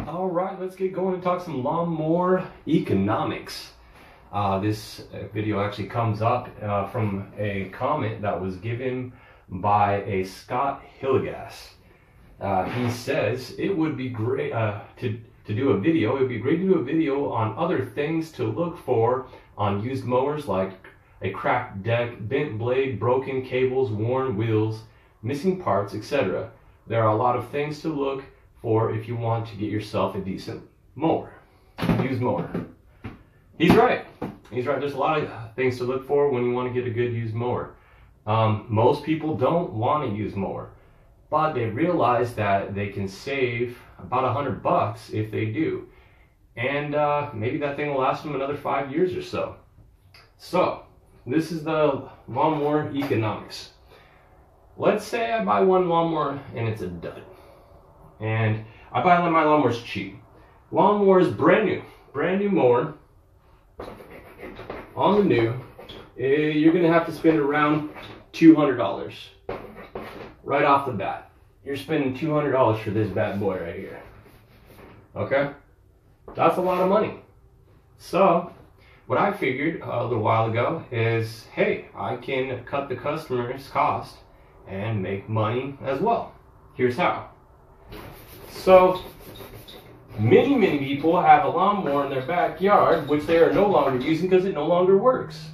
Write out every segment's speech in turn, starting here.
All right, let's get going and talk some lawnmower economics. This video actually comes up from a comment that was given by a Scott Hillegas. He says it would be great to do a video. It would be great to do a video on other things to look for on used mowers, like a cracked deck, bent blade, broken cables, worn wheels, missing parts, etc. There are a lot of things to look for if you want to get yourself a decent mower, used mower. He's right. He's right. There's a lot of things to look for when you want to get a good used mower. Most people don't want a used mower, but they realize that they can save about $100 if they do. And maybe that thing will last them another 5 years or so. So, this is the lawnmower economics. Let's say I buy one lawnmower and it's a dud. And I buy my lawnmowers cheap. Lawnmower is brand new mower. On the new, you're gonna have to spend around $200 right off the bat. You're spending $200 for this bad boy right here. Okay, that's a lot of money. So what I figured a little while ago is, hey, I can cut the customer's cost and make money as well. Here's how. So many people have a lawnmower in their backyard which they are no longer using because it no longer works,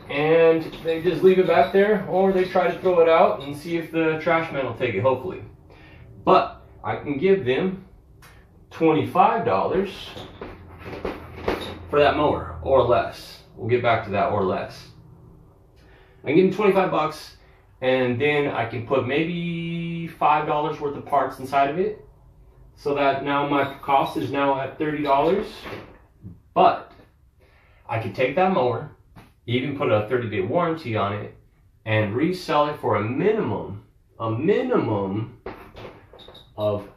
and they just leave it back there, or they try to throw it out and see if the trash man will take it, hopefully. But I can give them $25 for that mower, or less. We'll get back to that, or less. I can give them 25 bucks, and then I can put maybe $5 worth of parts inside of it, so that now my cost is now at $30. But I could take that mower, even put a 30-day warranty on it, and resell it for a minimum of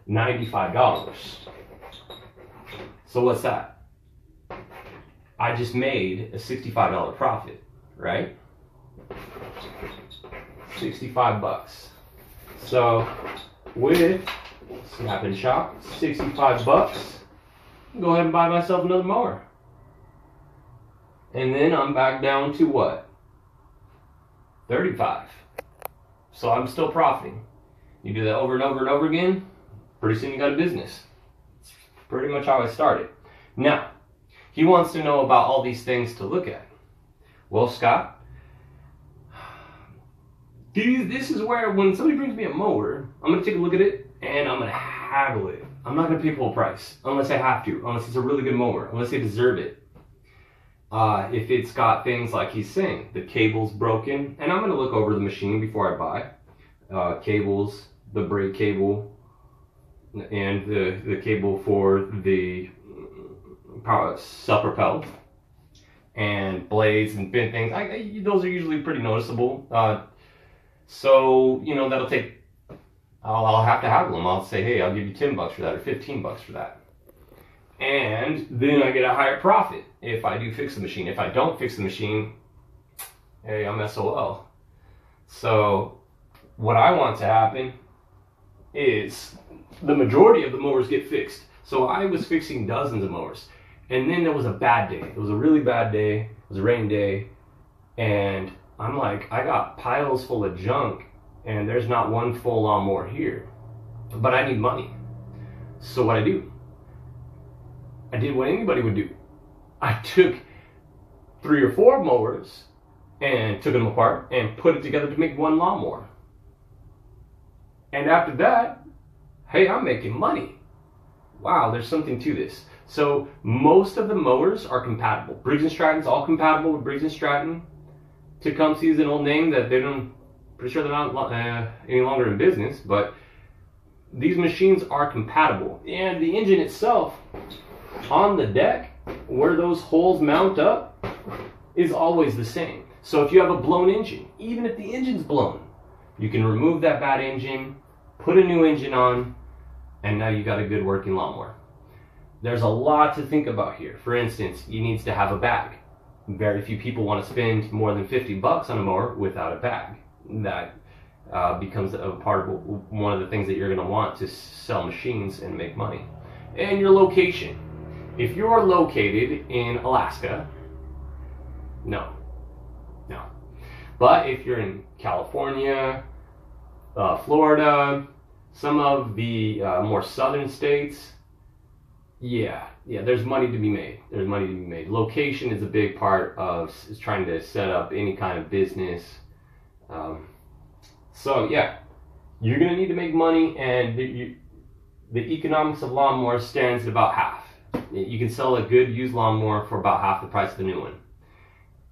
$95. So what's that? I just made a $65 profit, right? 65 bucks. So with Snap and Shop, 65 bucks, go ahead and buy myself another mower. And then I'm back down to what? 35. So I'm still profiting. You do that over and over and over again, pretty soon you got a business. It's pretty much how I started. Now, he wants to know about all these things to look at. Well, Scott, this is where when somebody brings me a mower, I'm going to take a look at it and I'm going to haggle it. I'm not going to pay full price unless I have to, unless it's a really good mower, unless they deserve it. If it's got things like he's saying, the cable's broken, and I'm going to look over the machine before I buy. Cables, the brake cable, and the cable for the self-propelled, and blades and bent things. Those are usually pretty noticeable. So, you know, that'll take, I'll have to haggle them. I'll say, hey, I'll give you 10 bucks for that, or 15 bucks for that. And then I get a higher profit if I do fix the machine. If I don't fix the machine, hey, I'm SOL. So what I want to happen is the majority of the mowers get fixed. So I was fixing dozens of mowers, and then there was a bad day. It was a really bad day. It was a rain day, and I'm like, I got piles full of junk, and there's not one full lawnmower here, but I need money. So what I do? I did what anybody would do. I took 3 or 4 mowers and took them apart and put it together to make one lawnmower. And after that, hey, I'm making money. Wow, there's something to this. So most of the mowers are compatible. Briggs & Stratton's all compatible with Briggs & Stratton. Tecumseh is an old name that they don't, pretty sure they're not any longer in business, but these machines are compatible. And the engine itself, on the deck, where those holes mount up, is always the same. So if you have a blown engine, even if the engine's blown, you can remove that bad engine, put a new engine on, and now you got a good working lawnmower. There's a lot to think about here. For instance, you need to have a bag. Very few people want to spend more than 50 bucks on a mower without a bag. That becomes a part of one of the things that you're going to want to sell machines and make money. and your location. If you're located in Alaska, no. But if you're in California, Florida, some of the more southern states, yeah, there's money to be made. Location is a big part of trying to set up any kind of business. So yeah, you're gonna need to make money, and the economics of lawnmowers stands at about half. You can sell a good used lawnmower for about half the price of the new one,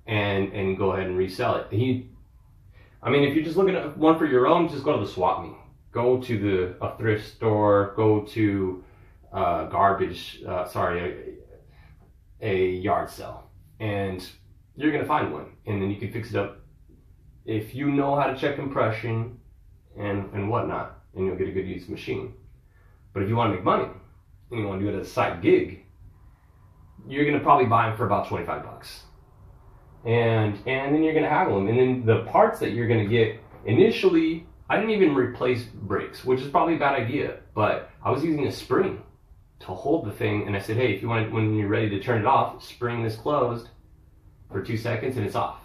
and go ahead and resell it. I mean, if you're just looking at one for your own, just go to the swap meet. Go to a thrift store. Go to a yard sale, and you're gonna find one, and then you can fix it up if you know how to check compression and whatnot, and you'll get a good used machine. But if you want to make money and you want to do it as a side gig, you're gonna probably buy them for about 25 bucks. And then you're gonna haggle them. And then the parts that you're gonna get initially, I didn't even replace brakes, which is probably a bad idea, but I was using a spring to hold the thing, and I said, hey, if you want, when you're ready to turn it off, spring this closed for 2 seconds and it's off.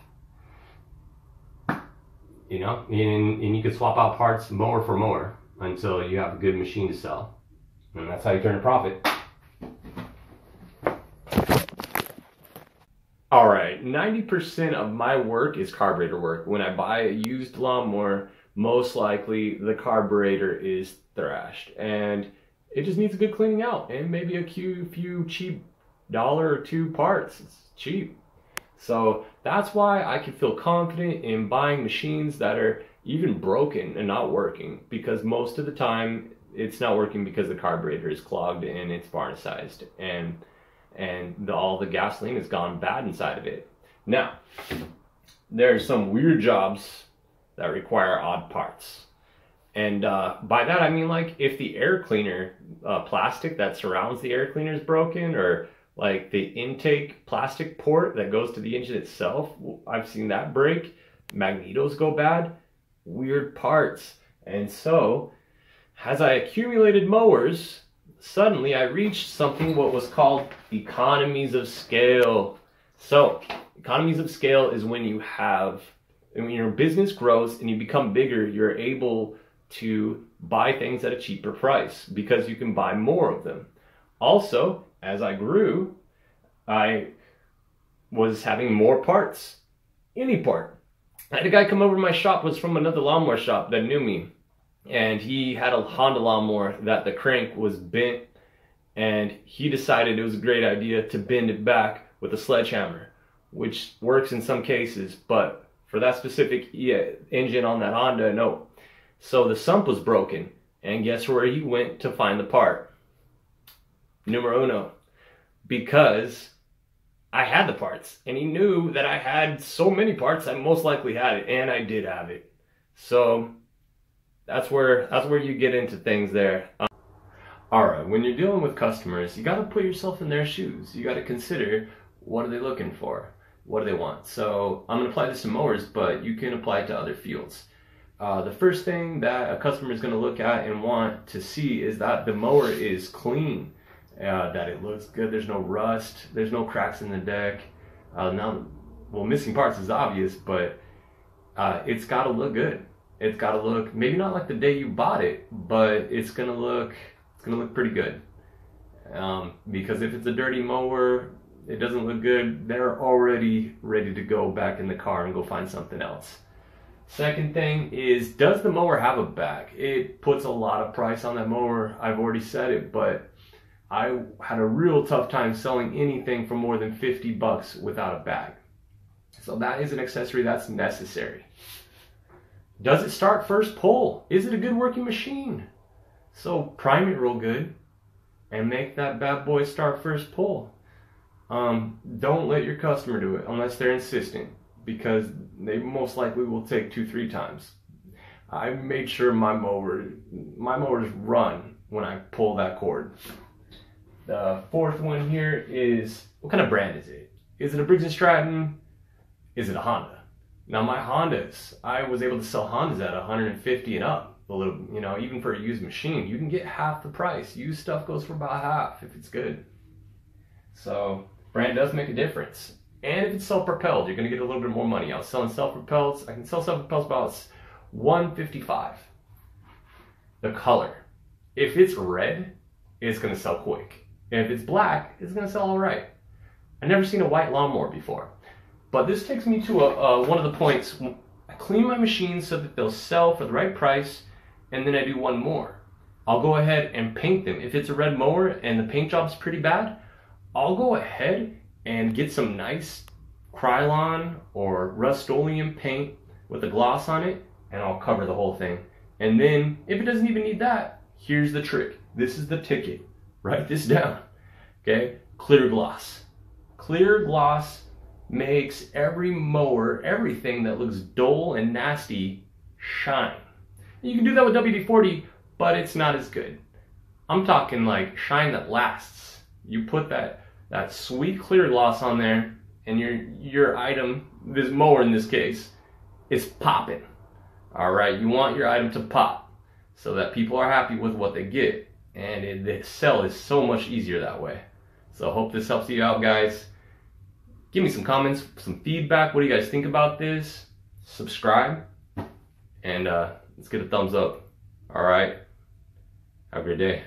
You know, and you could swap out parts mower for mower until you have a good machine to sell. And that's how you turn a profit. All right, 90% of my work is carburetor work. When I buy a used lawnmower, most likely the carburetor is thrashed, and it just needs a good cleaning out, and maybe a few cheap $1 or $2 parts. It's cheap. So that's why I can feel confident in buying machines that are even broken and not working, because most of the time it's not working because the carburetor is clogged and it's varnicized, and all the gasoline has gone bad inside of it. Now, there's some weird jobs that require odd parts. And by that I mean, like, if the air cleaner plastic that surrounds the air cleaner is broken, or like the intake plastic port that goes to the engine itself, I've seen that break. Magnetos go bad. Weird parts. And so, as I accumulated mowers, suddenly I reached something what was called economies of scale. So, economies of scale is when when your business grows and you become bigger, you're able to buy things at a cheaper price because you can buy more of them. Also, as I grew, I was having more parts. Any part. I had a guy come over to my shop, was from another lawnmower shop that knew me, and he had a Honda lawnmower that the crank was bent, and he decided it was a great idea to bend it back with a sledgehammer, which works in some cases, but for that specific engine on that Honda, no. So the sump was broken, and guess where he went to find the part? Numero uno. Because I had the parts, and he knew that I had so many parts, I most likely had it, and I did have it. So that's where you get into things there. Alright, when you're dealing with customers, you got to put yourself in their shoes. You got to consider, what are they looking for? What do they want? So I'm going to apply this to mowers, but you can apply it to other fields. The first thing that a customer is going to look at and want to see is that the mower is clean, that it looks good, there's no rust, there's no cracks in the deck. Missing parts is obvious, but it's got to look good. It's got to look, maybe not like the day you bought it, but it's going to look pretty good. Because if it's a dirty mower, it doesn't look good, they're already ready to go back in the car and go find something else. Second thing is, does the mower have a bag? It puts a lot of price on that mower. I've already said it, but I had a real tough time selling anything for more than 50 bucks without a bag. So that is an accessory that's necessary. Does it start first pull? Is it a good working machine? So prime it real good and make that bad boy start first pull. Don't let your customer do it unless they're insistent, because they most likely will take 2-3 times. I made sure my mowers run when I pull that cord. The fourth one here is, what kind of brand is it? Is it a Briggs & Stratton? Is it a Honda? Now my Hondas, I was able to sell Hondas at 150 and up. a little, you know, even for a used machine, you can get half the price. Used stuff goes for about half if it's good. So brand does make a difference. And if it's self-propelled, you're gonna get a little bit more money. I was selling self-propelleds. I can sell self-propelleds about $155. The color. If it's red, it's gonna sell quick. And if it's black, it's gonna sell all right. I've never seen a white lawnmower before. But this takes me to one of the points. I clean my machines so that they'll sell for the right price, and then I do one more. I'll go ahead and paint them. If it's a red mower and the paint job's pretty bad, I'll go ahead and get some nice Krylon or Rust-Oleum paint with a gloss on it, and I'll cover the whole thing. And then, if it doesn't even need that, here's the trick. This is the ticket. Write this down. Okay? Clear gloss. Clear gloss makes every mower, everything that looks dull and nasty, shine. You can do that with WD-40, but it's not as good. I'm talking like shine that lasts. You put that sweet clear gloss on there, and your item, this mower in this case, is popping. All right, you want your item to pop so that people are happy with what they get, and the sell is so much easier that way. So I hope this helps you out, guys. Give me some comments, some feedback. What do you guys think about this? Subscribe, and let's get a thumbs up. All right, have a great day.